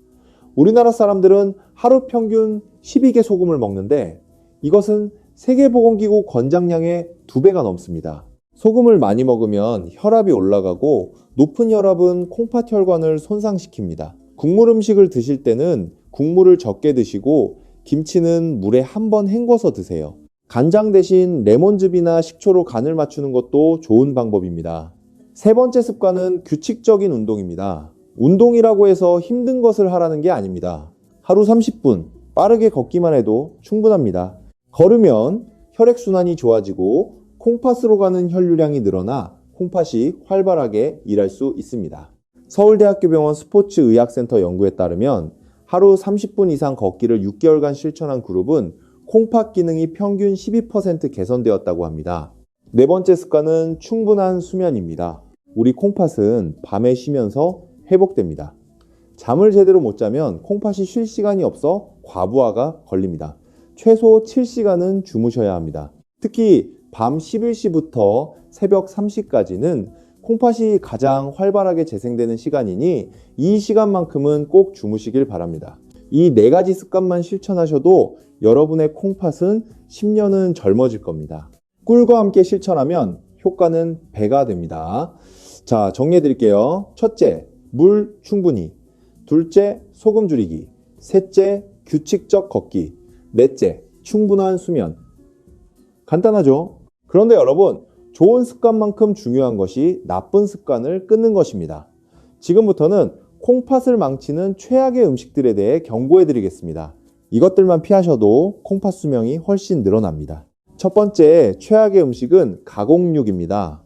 우리나라 사람들은 하루 평균 12개 소금을 먹는데 이것은 세계보건기구 권장량의 2배가 넘습니다. 소금을 많이 먹으면 혈압이 올라가고 높은 혈압은 콩팥 혈관을 손상시킵니다. 국물 음식을 드실 때는 국물을 적게 드시고 김치는 물에 한 번 헹궈서 드세요. 간장 대신 레몬즙이나 식초로 간을 맞추는 것도 좋은 방법입니다. 세 번째 습관은 규칙적인 운동입니다. 운동이라고 해서 힘든 것을 하라는 게 아닙니다. 하루 30분 빠르게 걷기만 해도 충분합니다. 걸으면 혈액순환이 좋아지고 콩팥으로 가는 혈류량이 늘어나 콩팥이 활발하게 일할 수 있습니다. 서울대학교병원 스포츠의학센터 연구에 따르면 하루 30분 이상 걷기를 6개월간 실천한 그룹은 콩팥 기능이 평균 12% 개선되었다고 합니다. 네 번째 습관은 충분한 수면입니다. 우리 콩팥은 밤에 쉬면서 회복됩니다. 잠을 제대로 못 자면 콩팥이 쉴 시간이 없어 과부하가 걸립니다. 최소 7시간은 주무셔야 합니다. 특히 밤 11시부터 새벽 3시까지는 콩팥이 가장 활발하게 재생되는 시간이니 이 시간만큼은 꼭 주무시길 바랍니다. 이 네 가지 습관만 실천하셔도 여러분의 콩팥은 10년은 젊어질 겁니다. 꿀과 함께 실천하면 효과는 배가 됩니다. 자, 정리해 드릴게요. 첫째, 물 충분히. 둘째, 소금 줄이기. 셋째, 규칙적 걷기. 넷째, 충분한 수면. 간단하죠? 그런데 여러분, 좋은 습관만큼 중요한 것이 나쁜 습관을 끊는 것입니다. 지금부터는 콩팥을 망치는 최악의 음식들에 대해 경고해 드리겠습니다. 이것들만 피하셔도 콩팥 수명이 훨씬 늘어납니다. 첫 번째 최악의 음식은 가공육입니다.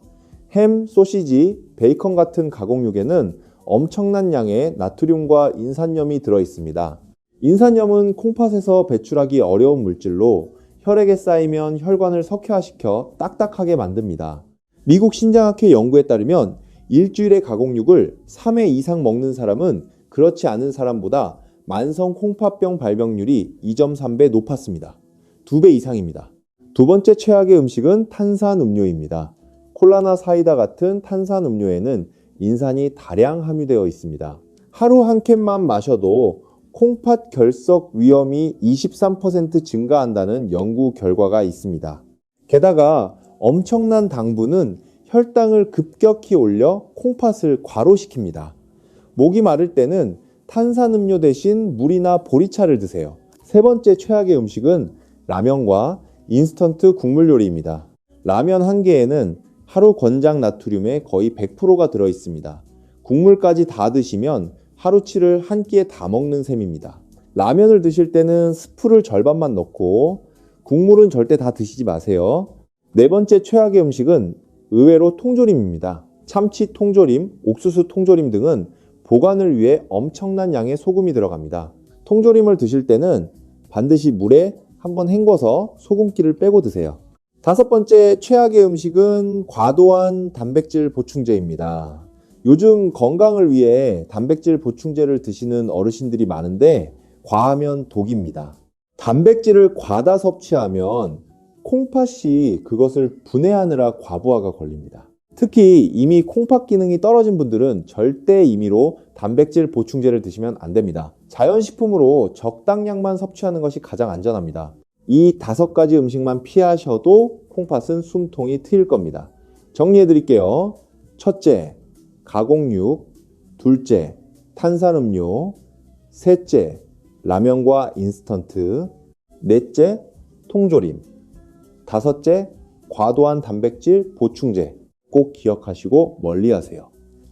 햄, 소시지, 베이컨 같은 가공육에는 엄청난 양의 나트륨과 인산염이 들어 있습니다. 인산염은 콩팥에서 배출하기 어려운 물질로 혈액에 쌓이면 혈관을 석회화시켜 딱딱하게 만듭니다. 미국 신장학회 연구에 따르면 일주일에 가공육을 3회 이상 먹는 사람은 그렇지 않은 사람보다 만성 콩팥병 발병률이 2.3배 높았습니다. 2배 이상입니다. 두 번째 최악의 음식은 탄산음료입니다. 콜라나 사이다 같은 탄산음료에는 인산이 다량 함유되어 있습니다. 하루 한 캔만 마셔도 콩팥 결석 위험이 23% 증가한다는 연구 결과가 있습니다. 게다가 엄청난 당분은 혈당을 급격히 올려 콩팥을 과로시킵니다. 목이 마를 때는 탄산음료 대신 물이나 보리차를 드세요. 세 번째 최악의 음식은 라면과 인스턴트 국물 요리입니다. 라면 한 개에는 하루 권장 나트륨의 거의 100%가 들어있습니다. 국물까지 다 드시면 하루치를 한 끼에 다 먹는 셈입니다. 라면을 드실 때는 스프를 절반만 넣고 국물은 절대 다 드시지 마세요. 네 번째 최악의 음식은 의외로 통조림입니다. 참치 통조림, 옥수수 통조림 등은 보관을 위해 엄청난 양의 소금이 들어갑니다. 통조림을 드실 때는 반드시 물에 한번 헹궈서 소금기를 빼고 드세요. 다섯 번째 최악의 음식은 과도한 단백질 보충제입니다. 요즘 건강을 위해 단백질 보충제를 드시는 어르신들이 많은데 과하면 독입니다. 단백질을 과다 섭취하면 콩팥이 그것을 분해하느라 과부하가 걸립니다. 특히 이미 콩팥 기능이 떨어진 분들은 절대 임의로 단백질 보충제를 드시면 안 됩니다. 자연식품으로 적당량만 섭취하는 것이 가장 안전합니다. 이 5가지 음식만 피하셔도 콩팥은 숨통이 트일 겁니다. 정리해 드릴게요. 첫째, 가공육. 둘째, 탄산음료. 셋째, 라면과 인스턴트. 넷째, 통조림. 다섯째, 과도한 단백질 보충제. 꼭 기억하시고 멀리하세요.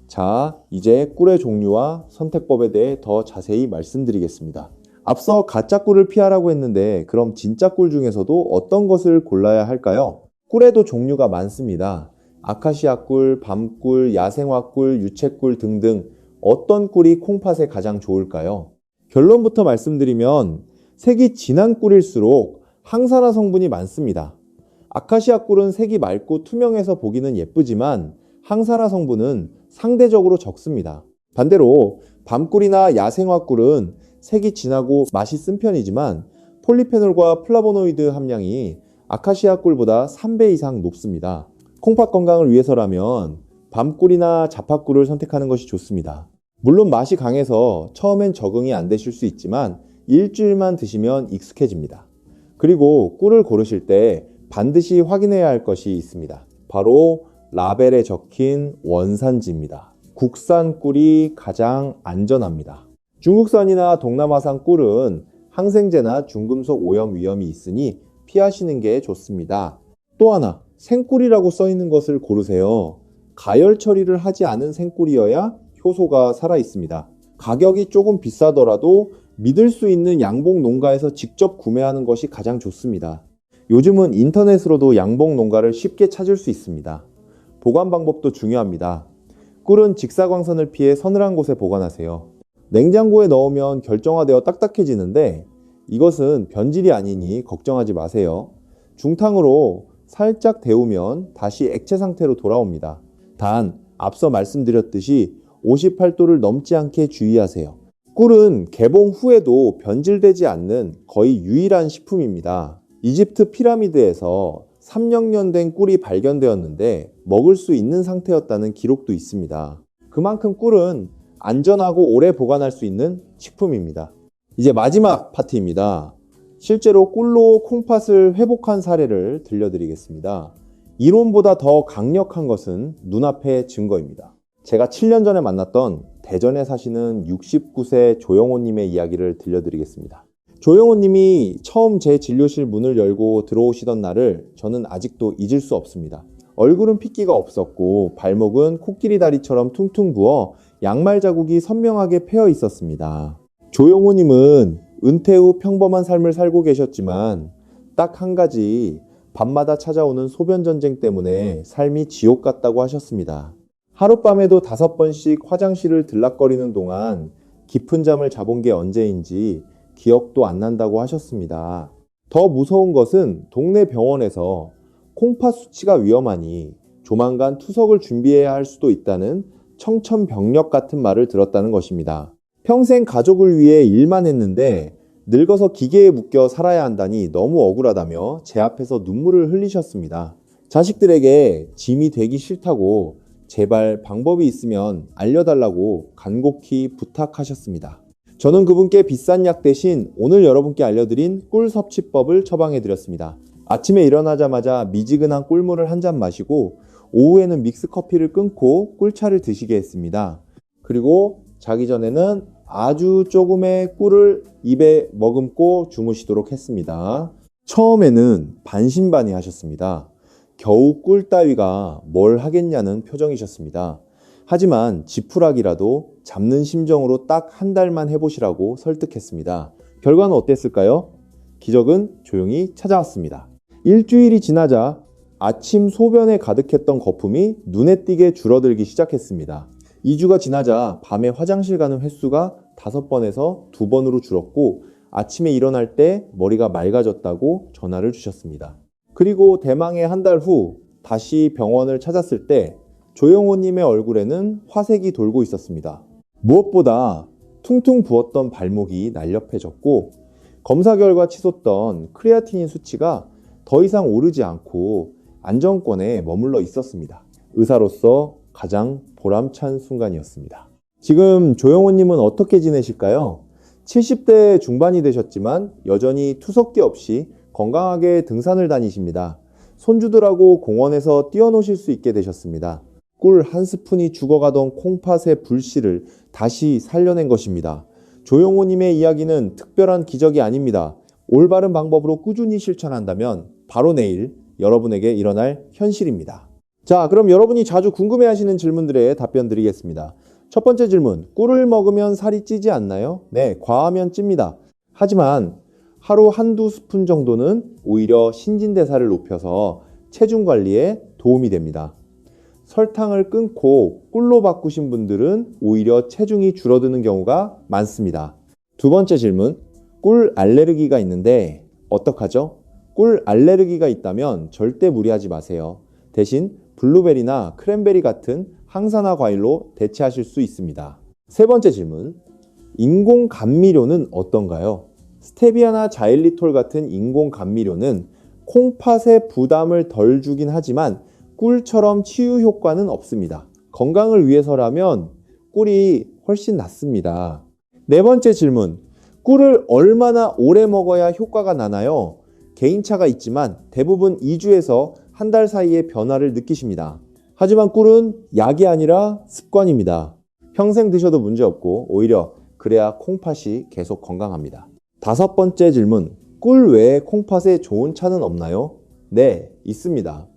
자, 이제 꿀의 종류와 선택법에 대해 더 자세히 말씀드리겠습니다. 앞서 가짜 꿀을 피하라고 했는데 그럼 진짜 꿀 중에서도 어떤 것을 골라야 할까요? 꿀에도 종류가 많습니다. 아카시아 꿀, 밤꿀, 야생화 꿀, 유채꿀 등등 어떤 꿀이 콩팥에 가장 좋을까요? 결론부터 말씀드리면 색이 진한 꿀일수록 항산화 성분이 많습니다. 아카시아 꿀은 색이 맑고 투명해서 보기는 예쁘지만 항산화 성분은 상대적으로 적습니다. 반대로 밤꿀이나 야생화 꿀은 색이 진하고 맛이 쓴 편이지만 폴리페놀과 플라보노이드 함량이 아카시아 꿀보다 3배 이상 높습니다. 콩팥 건강을 위해서라면 밤꿀이나 자파꿀을 선택하는 것이 좋습니다. 물론 맛이 강해서 처음엔 적응이 안 되실 수 있지만 일주일만 드시면 익숙해집니다. 그리고 꿀을 고르실 때 반드시 확인해야 할 것이 있습니다. 바로 라벨에 적힌 원산지입니다. 국산 꿀이 가장 안전합니다. 중국산이나 동남아산 꿀은 항생제나 중금속 오염 위험이 있으니 피하시는 게 좋습니다. 또 하나, 생꿀이라고 써 있는 것을 고르세요. 가열 처리를 하지 않은 생꿀이어야 효소가 살아 있습니다. 가격이 조금 비싸더라도 믿을 수 있는 양봉 농가에서 직접 구매하는 것이 가장 좋습니다. 요즘은 인터넷으로도 양봉 농가를 쉽게 찾을 수 있습니다. 보관 방법도 중요합니다. 꿀은 직사광선을 피해 서늘한 곳에 보관하세요. 냉장고에 넣으면 결정화되어 딱딱해지는데 이것은 변질이 아니니 걱정하지 마세요. 중탕으로 살짝 데우면 다시 액체 상태로 돌아옵니다. 단, 앞서 말씀드렸듯이 58도를 넘지 않게 주의하세요. 꿀은 개봉 후에도 변질되지 않는 거의 유일한 식품입니다. 이집트 피라미드에서 300년 된 꿀이 발견되었는데 먹을 수 있는 상태였다는 기록도 있습니다. 그만큼 꿀은 안전하고 오래 보관할 수 있는 식품입니다. 이제 마지막 파트입니다. 실제로 꿀로 콩팥을 회복한 사례를 들려드리겠습니다. 이론보다 더 강력한 것은 눈앞의 증거입니다. 제가 7년 전에 만났던 대전에 사시는 69세 조영호님의 이야기를 들려드리겠습니다. 조영호님이 처음 제 진료실 문을 열고 들어오시던 날을 저는 아직도 잊을 수 없습니다. 얼굴은 핏기가 없었고 발목은 코끼리 다리처럼 퉁퉁 부어 양말 자국이 선명하게 패여 있었습니다. 조영호님은 은퇴 후 평범한 삶을 살고 계셨지만 딱 한 가지, 밤마다 찾아오는 소변 전쟁 때문에 삶이 지옥 같다고 하셨습니다. 하룻밤에도 5번씩 화장실을 들락거리는 동안 깊은 잠을 자본 게 언제인지 기억도 안 난다고 하셨습니다. 더 무서운 것은 동네 병원에서 콩팥 수치가 위험하니 조만간 투석을 준비해야 할 수도 있다는 청천벽력 같은 말을 들었다는 것입니다. 평생 가족을 위해 일만 했는데 늙어서 기계에 묶여 살아야 한다니 너무 억울하다며 제 앞에서 눈물을 흘리셨습니다. 자식들에게 짐이 되기 싫다고 제발 방법이 있으면 알려달라고 간곡히 부탁하셨습니다. 저는 그분께 비싼 약 대신 오늘 여러분께 알려드린 꿀 섭취법을 처방해드렸습니다. 아침에 일어나자마자 미지근한 꿀물을 한 잔 마시고 오후에는 믹스커피를 끊고 꿀차를 드시게 했습니다. 그리고 자기 전에는 아주 조금의 꿀을 입에 머금고 주무시도록 했습니다. 처음에는 반신반의하셨습니다. 겨우 꿀 따위가 뭘 하겠냐는 표정이셨습니다. 하지만 지푸라기라도 잡는 심정으로 딱 한 달만 해보시라고 설득했습니다. 결과는 어땠을까요? 기적은 조용히 찾아왔습니다. 일주일이 지나자 아침 소변에 가득했던 거품이 눈에 띄게 줄어들기 시작했습니다. 2주가 지나자 밤에 화장실 가는 횟수가 5번에서 2번으로 줄었고 아침에 일어날 때 머리가 맑아졌다고 전화를 주셨습니다. 그리고 대망의 한 달 후 다시 병원을 찾았을 때 조영호님의 얼굴에는 화색이 돌고 있었습니다. 무엇보다 퉁퉁 부었던 발목이 날렵해졌고 검사 결과 치솟던 크레아티닌 수치가 더 이상 오르지 않고 안정권에 머물러 있었습니다. 의사로서 가장 보람찬 순간이었습니다. 지금 조영호님은 어떻게 지내실까요? 70대 중반이 되셨지만 여전히 투석기 없이 건강하게 등산을 다니십니다. 손주들하고 공원에서 뛰어노실 수 있게 되셨습니다. 꿀 한 스푼이 죽어가던 콩팥의 불씨를 다시 살려낸 것입니다. 조영호님의 이야기는 특별한 기적이 아닙니다. 올바른 방법으로 꾸준히 실천한다면 바로 내일 여러분에게 일어날 현실입니다. 자, 그럼 여러분이 자주 궁금해하시는 질문들에 답변 드리겠습니다. 첫 번째 질문, 꿀을 먹으면 살이 찌지 않나요? 네, 과하면 찝니다. 하지만 하루 한두 스푼 정도는 오히려 신진대사를 높여서 체중 관리에 도움이 됩니다. 설탕을 끊고 꿀로 바꾸신 분들은 오히려 체중이 줄어드는 경우가 많습니다. 두 번째 질문, 꿀 알레르기가 있는데 어떡하죠? 꿀 알레르기가 있다면 절대 무리하지 마세요. 대신 블루베리나 크랜베리 같은 항산화 과일로 대체하실 수 있습니다. 세 번째 질문. 인공 감미료는 어떤가요? 스테비아나 자일리톨 같은 인공 감미료는 콩팥에 부담을 덜 주긴 하지만 꿀처럼 치유 효과는 없습니다. 건강을 위해서라면 꿀이 훨씬 낫습니다. 네 번째 질문. 꿀을 얼마나 오래 먹어야 효과가 나나요? 개인차가 있지만 대부분 2주에서 한 달 사이에 변화를 느끼십니다. 하지만 꿀은 약이 아니라 습관입니다. 평생 드셔도 문제없고 오히려 그래야 콩팥이 계속 건강합니다. 다섯 번째 질문. 꿀 외에 콩팥에 좋은 차는 없나요? 네, 있습니다.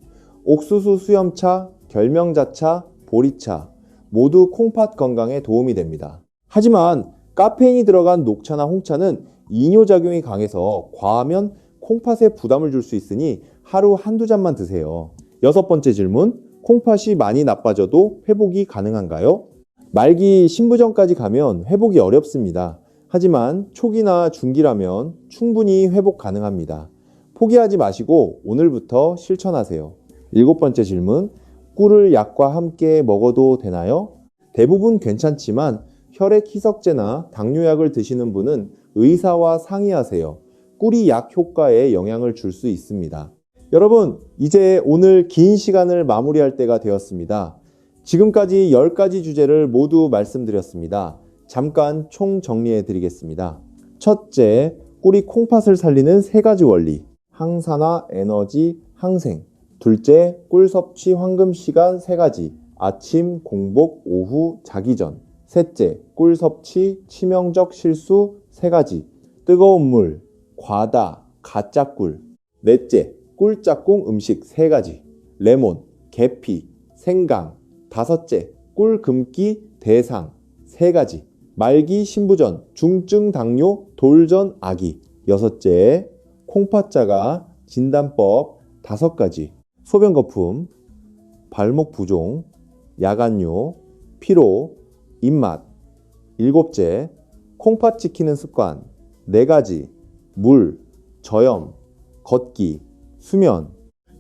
옥수수 수염차, 결명자차, 보리차 모두 콩팥 건강에 도움이 됩니다. 하지만 카페인이 들어간 녹차나 홍차는 이뇨작용이 강해서 과하면 콩팥에 부담을 줄 수 있으니 하루 한두 잔만 드세요. 여섯 번째 질문. 콩팥이 많이 나빠져도 회복이 가능한가요? 말기 신부전까지 가면 회복이 어렵습니다. 하지만 초기나 중기라면 충분히 회복 가능합니다. 포기하지 마시고 오늘부터 실천하세요. 일곱 번째 질문. 꿀을 약과 함께 먹어도 되나요? 대부분 괜찮지만 혈액 희석제나 당뇨약을 드시는 분은 의사와 상의하세요. 꿀이 약 효과에 영향을 줄 수 있습니다. 여러분, 이제 오늘 긴 시간을 마무리할 때가 되었습니다. 지금까지 10가지 주제를 모두 말씀드렸습니다. 잠깐 총 정리해 드리겠습니다. 첫째, 꿀이 콩팥을 살리는 3가지 원리. 항산화, 에너지, 항생. 둘째, 꿀 섭취 황금 시간 3가지. 아침, 공복, 오후, 자기 전. 셋째, 꿀 섭취 치명적 실수 3가지. 뜨거운 물, 과다, 가짜 꿀. 넷째, 꿀짝꿍 음식 3가지. 레몬, 계피, 생강. 다섯째, 꿀 금기 대상 3가지. 말기 신부전, 중증 당뇨, 돌전 아기. 여섯째, 콩팥자가 진단법 5가지. 소변 거품, 발목 부종, 야간요, 피로, 입맛. 일곱째, 콩팥 지키는 습관 4가지. 물, 저염, 걷기, 수면.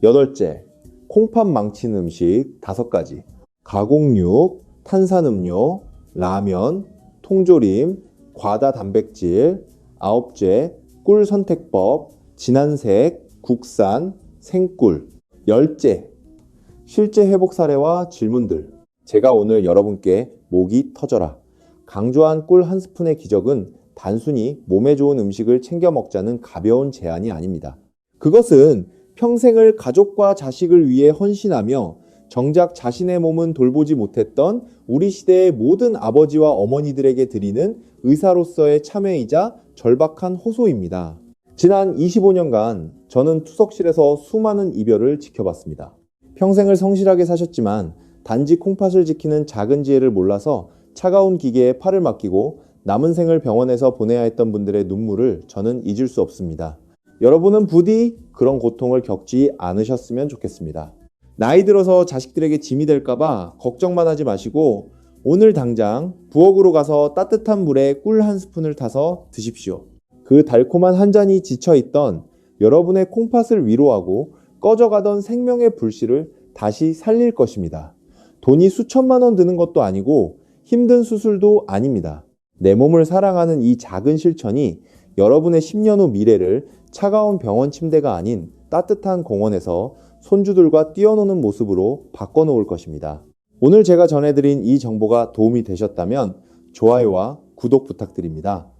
여덟째, 콩팥 망치는 음식 5가지. 가공육, 탄산음료, 라면, 통조림, 과다 단백질. 아홉째, 꿀 선택법, 진한색, 국산, 생꿀. 열째, 실제 회복 사례와 질문들. 제가 오늘 여러분께 목이 터져라 강조한 꿀 한 스푼의 기적은 단순히 몸에 좋은 음식을 챙겨 먹자는 가벼운 제안이 아닙니다. 그것은 평생을 가족과 자식을 위해 헌신하며 정작 자신의 몸은 돌보지 못했던 우리 시대의 모든 아버지와 어머니들에게 드리는 의사로서의 참회이자 절박한 호소입니다. 지난 25년간 저는 투석실에서 수많은 이별을 지켜봤습니다. 평생을 성실하게 사셨지만 단지 콩팥을 지키는 작은 지혜를 몰라서 차가운 기계에 팔을 맡기고 남은 생을 병원에서 보내야 했던 분들의 눈물을 저는 잊을 수 없습니다. 여러분은 부디 그런 고통을 겪지 않으셨으면 좋겠습니다. 나이 들어서 자식들에게 짐이 될까봐 걱정만 하지 마시고 오늘 당장 부엌으로 가서 따뜻한 물에 꿀 한 스푼을 타서 드십시오. 그 달콤한 한 잔이 지쳐있던 여러분의 콩팥을 위로하고 꺼져가던 생명의 불씨를 다시 살릴 것입니다. 돈이 수천만 원 드는 것도 아니고 힘든 수술도 아닙니다. 내 몸을 사랑하는 이 작은 실천이 여러분의 10년 후 미래를 차가운 병원 침대가 아닌 따뜻한 공원에서 손주들과 뛰어노는 모습으로 바꿔놓을 것입니다. 오늘 제가 전해드린 이 정보가 도움이 되셨다면 좋아요와 구독 부탁드립니다.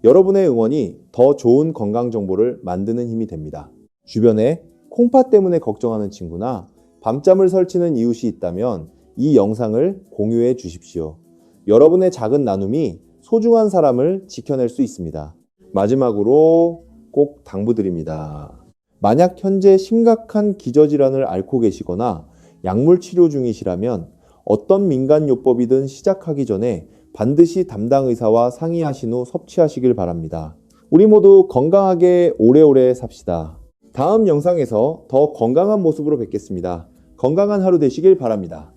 여러분의 응원이 더 좋은 건강 정보를 만드는 힘이 됩니다. 주변에 콩팥 때문에 걱정하는 친구나 밤잠을 설치는 이웃이 있다면 이 영상을 공유해 주십시오. 여러분의 작은 나눔이 소중한 사람을 지켜낼 수 있습니다. 마지막으로 꼭 당부드립니다. 만약 현재 심각한 기저질환을 앓고 계시거나 약물 치료 중이시라면 어떤 민간요법이든 시작하기 전에 반드시 담당 의사와 상의하신 후 섭취하시길 바랍니다. 우리 모두 건강하게 오래오래 삽시다. 다음 영상에서 더 건강한 모습으로 뵙겠습니다. 건강한 하루 되시길 바랍니다.